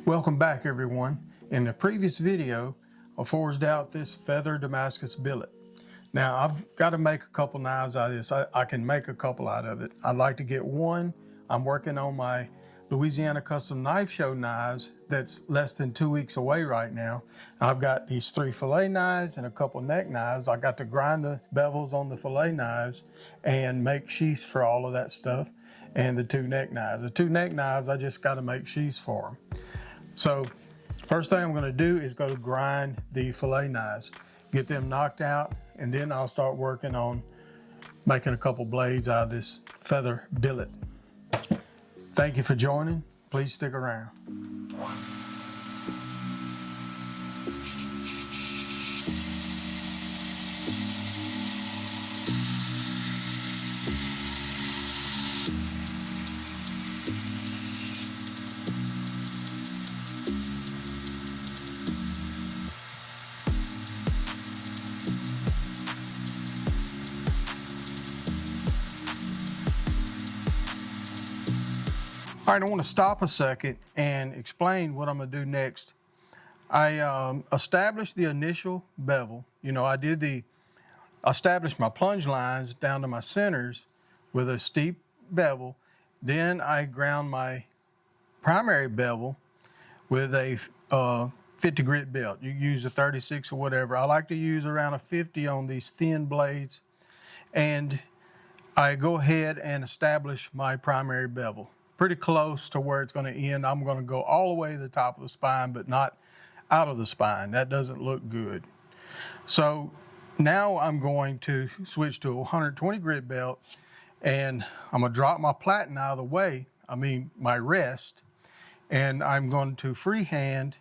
Welcome back, everyone. In the previous video, I forged out this feather Damascus billet. Now I've got to make a couple knives out of this. I can make a couple out of it. I'd like to get one. I'm working on my Louisiana Custom Knife Show knives that's less than 2 weeks away right now. I've got these 3 fillet knives and a couple neck knives. I got to grind the bevels on the fillet knives and make sheaths for all of that stuff, and the 2 neck knives. The 2 neck knives, I just got to make sheaths for them. So first thing I'm going to do is go grind the fillet knives, get them knocked out, and then I'll start working on making a couple blades out of this feather billet. Thank you for joining. Please stick around. All right, I want to stop a second and explain what I'm going to do next. I established the initial bevel. You know, I established my plunge lines down to my centers with a steep bevel. Then I ground my primary bevel with a 50 grit belt. You use a 36 or whatever. I like to use around a 50 on these thin blades. And I go ahead and establish my primary bevel pretty close to where it's going to end. I'm going to go all the way to the top of the spine, but not out of the spine. That doesn't look good. So now I'm going to switch to a 120 grit belt, and I'm going to drop my platen out of the way, my rest, and I'm going to freehand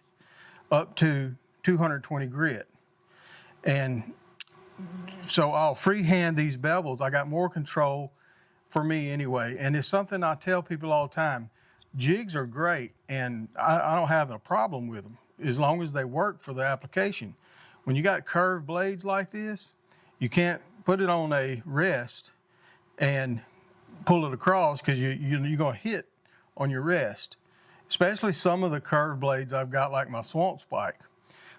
up to 220 grit. And so I'll freehand these bevels. I got more control for me anyway, and it's something I tell people all the time. Jigs are great, and I don't have a problem with them as long as they work for the application. When you got curved blades like this, you can't put it on a rest and pull it across because you're going to hit on your rest, especially some of the curved blades I've got, like my swamp spike.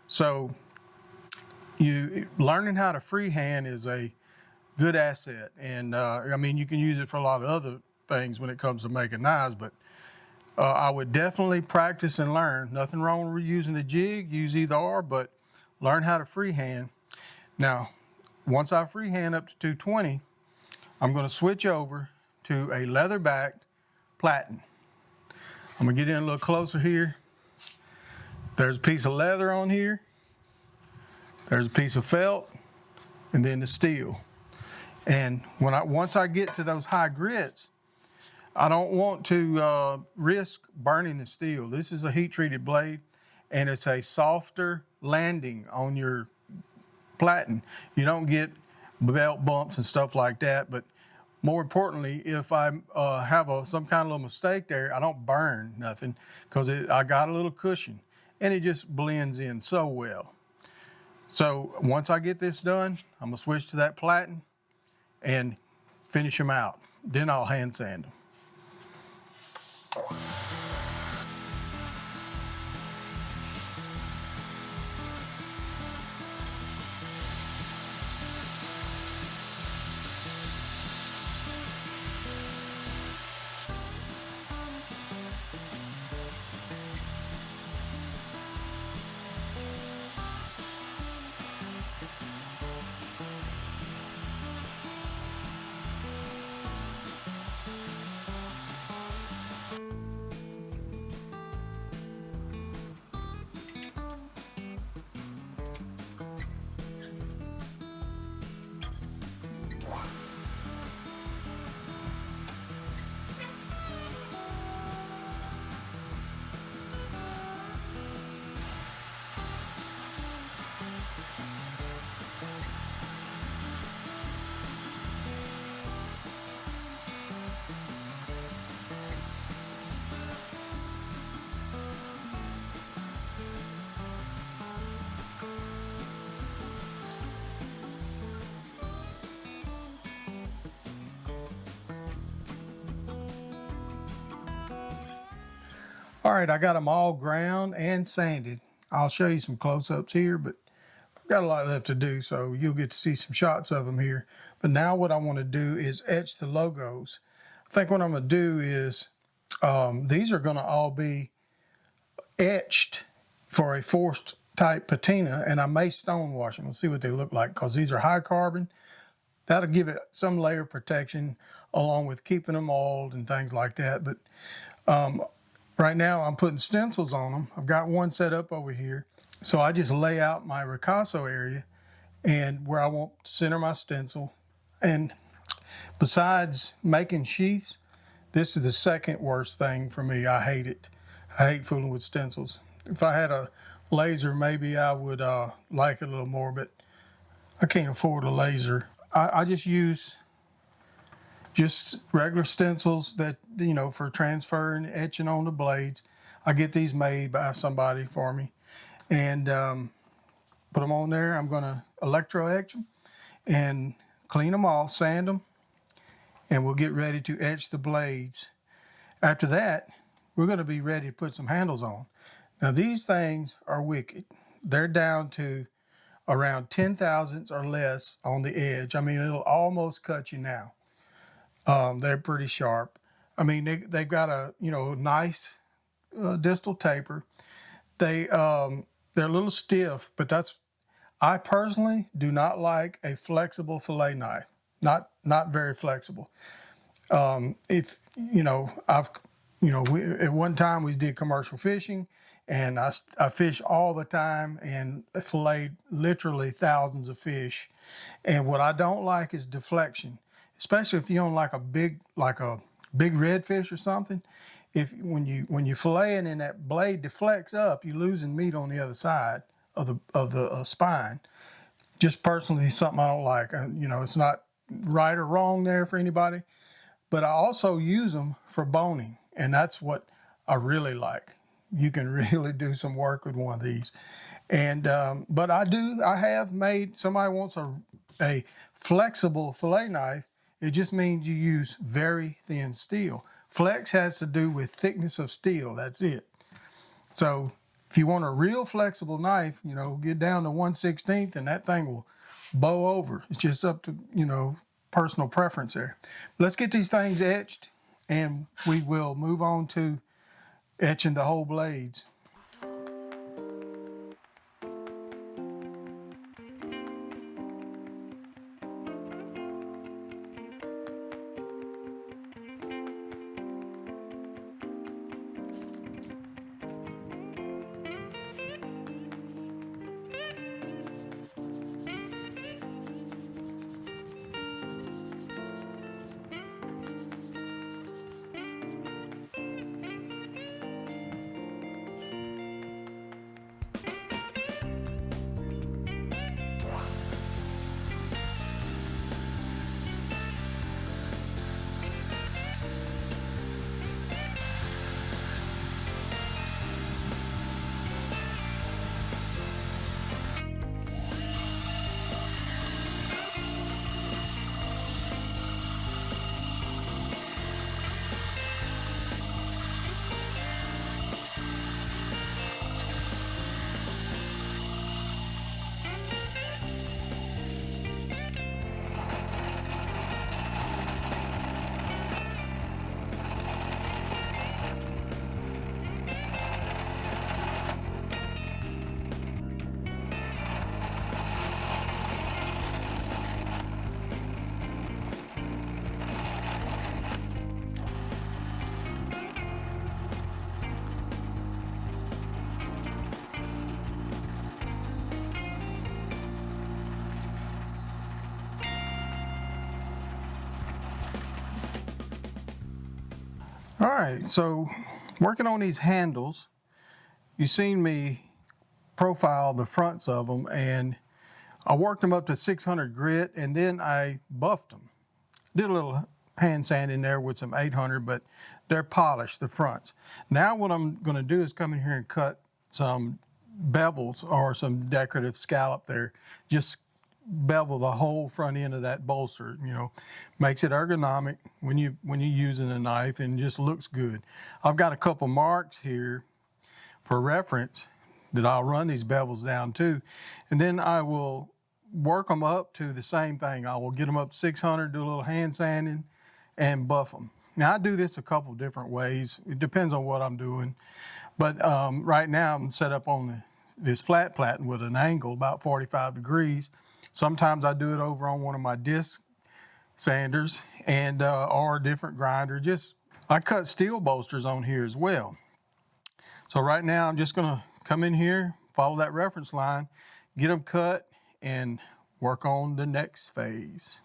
So learning how to freehand is a good asset, and you can use it for a lot of other things when it comes to making knives, but I would definitely practice and learn. Nothing wrong with using the jig, use either or, but learn how to freehand. Now, once I freehand up to 220, I'm going to switch over to a leather-backed platen. I'm going to get in a little closer here. There's a piece of leather on here, there's a piece of felt, and then the steel. And once I get to those high grits, I don't want to risk burning the steel. This is a heat-treated blade, and it's a softer landing on your platen. You don't get belt bumps and stuff like that, but more importantly, if I have some kind of little mistake there, I don't burn nothing because I got a little cushion, and it just blends in so well. So once I get this done, I'm going to switch to that platen and finish them out. Then I'll hand sand them. All right, I got them all ground and sanded. I'll show you some close-ups here, but I've got a lot left to do, so you'll get to see some shots of them here. But now what I want to do is etch the logos. I think what I'm going to do is, these are going to all be etched for a forced type patina, and I may stone wash them. We'll see what they look like, because these are high carbon. That'll give it some layer of protection along with keeping them oiled and things like that. But right now I'm putting stencils on them. I've got one set up over here. So I just lay out my ricasso area and where I want to center my stencil. And besides making sheaths, this is the second worst thing for me. I hate it. I hate fooling with stencils. If I had a laser, maybe I would like it a little more, but I can't afford a laser. I just use regular stencils that, you know, for transferring, etching on the blades. I get these made by somebody for me and put them on there. I'm going to electro etch them and clean them off, sand them, and we'll get ready to etch the blades. After that, we're going to be ready to put some handles on. Now these things are wicked. They're down to around 10 thousandths or less on the edge. I mean, it'll almost cut you now. They're pretty sharp. I mean, they've got a, you know, nice distal taper. They're a little stiff, but I personally do not like a flexible fillet knife. Not very flexible. If, you know, at one time we did commercial fishing, and I fish all the time and filleted literally thousands of fish. And what I don't like is deflection, especially if you don't like a big redfish or something. When you fillet it and that blade deflects up, you're losing meat on the other side of the spine. Just personally, something I don't like. You know, it's not right or wrong there for anybody, but I also use them for boning, and that's what I really like. You can really do some work with one of these. And but I have made, somebody wants a flexible fillet knife. It just means you use very thin steel. Flex has to do with thickness of steel, that's it. So if you want a real flexible knife, you know, get down to 1/16 and that thing will bow over. It's just up to, you know, personal preference there. Let's get these things etched and we will move on to etching the whole blades. All right, so working on these handles, you've seen me profile the fronts of them, and I worked them up to 600 grit, and then I buffed them. Did a little hand sand in there with some 800, but they're polished, the fronts. Now what I'm gonna do is come in here and cut some bevels or some decorative scallop there, just bevel the whole front end of that bolster. You know, makes it ergonomic when you're using a knife, and just looks good. I've got a couple marks here for reference that I'll run these bevels down to, and then I will work them up to the same thing. I will get them up to 600, do a little hand sanding, and buff them. Now I do this a couple different ways. It depends on what I'm doing, but right now I'm set up on this flat platen with an angle about 45 degrees. Sometimes I do it over on one of my disc sanders and or a different grinder. I cut steel bolsters on here as well. So right now I'm just gonna come in here, follow that reference line, get them cut, and work on the next phase.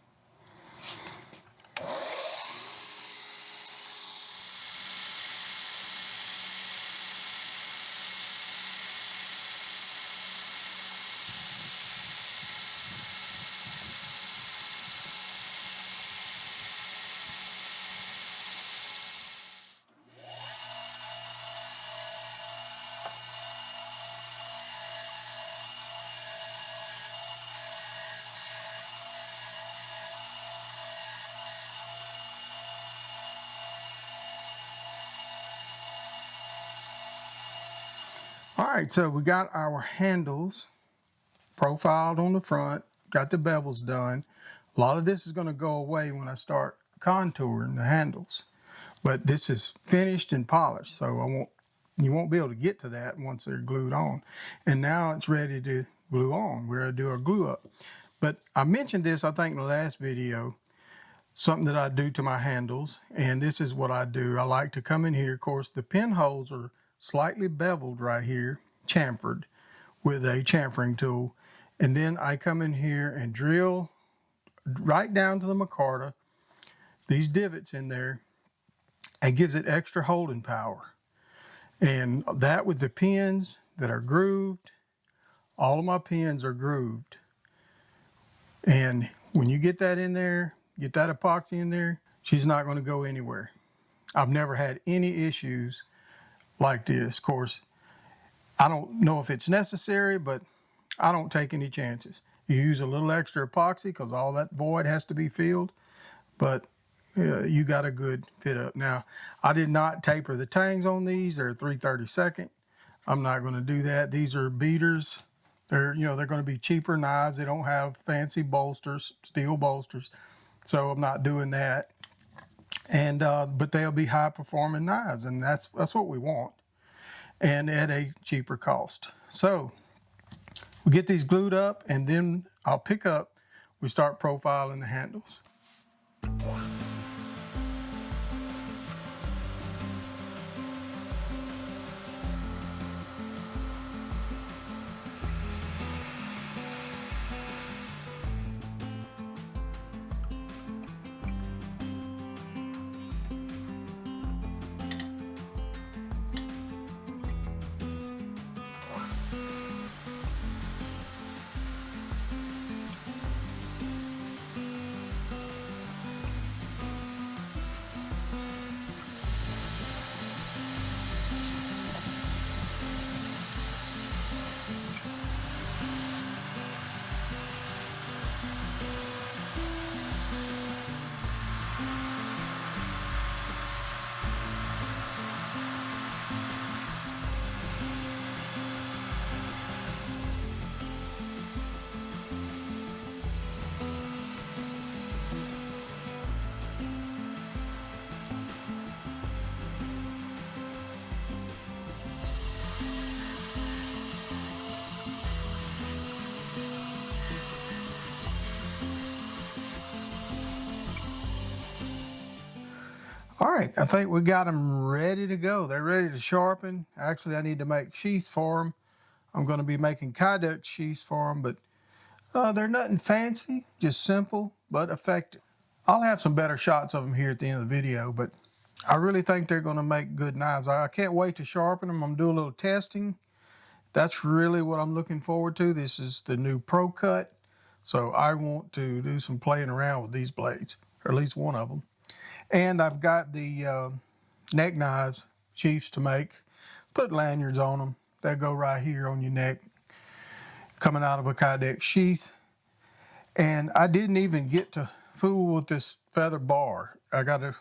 All right, so we got our handles profiled on the front, got the bevels done. A lot of this is going to go away when I start contouring the handles, but this is finished and polished, so you won't be able to get to that once they're glued on. And now it's ready to glue on. We're going to do our glue up. But I mentioned this, I think, in the last video, something that I do to my handles, and this is what I do. I like to come in here. Of course, the pinholes are slightly beveled right here, chamfered with a chamfering tool. And then I come in here and drill right down to the micarta, these divots in there, and gives it extra holding power. And that with the pins that are grooved, all of my pins are grooved. And when you get that in there, get that epoxy in there, she's not going to go anywhere. I've never had any issues like this. Of course, I don't know if it's necessary, but I don't take any chances. You use a little extra epoxy because all that void has to be filled, but you got a good fit up. Now, I did not taper the tangs on these. They're 3/32. I'm not going to do that. These are beaters. They're going to be cheaper knives. They don't have fancy bolsters, steel bolsters, so I'm not doing that. And but they'll be high performing knives, and that's what we want, and at a cheaper cost. So we get these glued up, and then I'll pick up, we start profiling the handles. All right, I think we got them ready to go. They're ready to sharpen. Actually, I need to make sheaths for them. I'm going to be making Kydex sheaths for them, but they're nothing fancy, just simple but effective. I'll have some better shots of them here at the end of the video, but I really think they're going to make good knives. I can't wait to sharpen them. I'm doing a little testing. That's really what I'm looking forward to. This is the new ProCut, so I want to do some playing around with these blades, or at least one of them. And I've got the neck knives, sheaths to make. Put lanyards on them. They go right here on your neck, coming out of a Kydex sheath. And I didn't even get to fool with this feather bar. I got to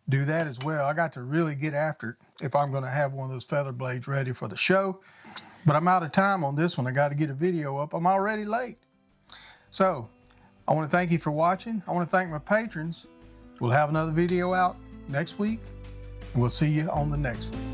do that as well. I got to really get after it if I'm going to have one of those feather blades ready for the show. But I'm out of time on this one. I got to get a video up. I'm already late. So I want to thank you for watching. I want to thank my patrons. We'll have another video out next week, and we'll see you on the next one.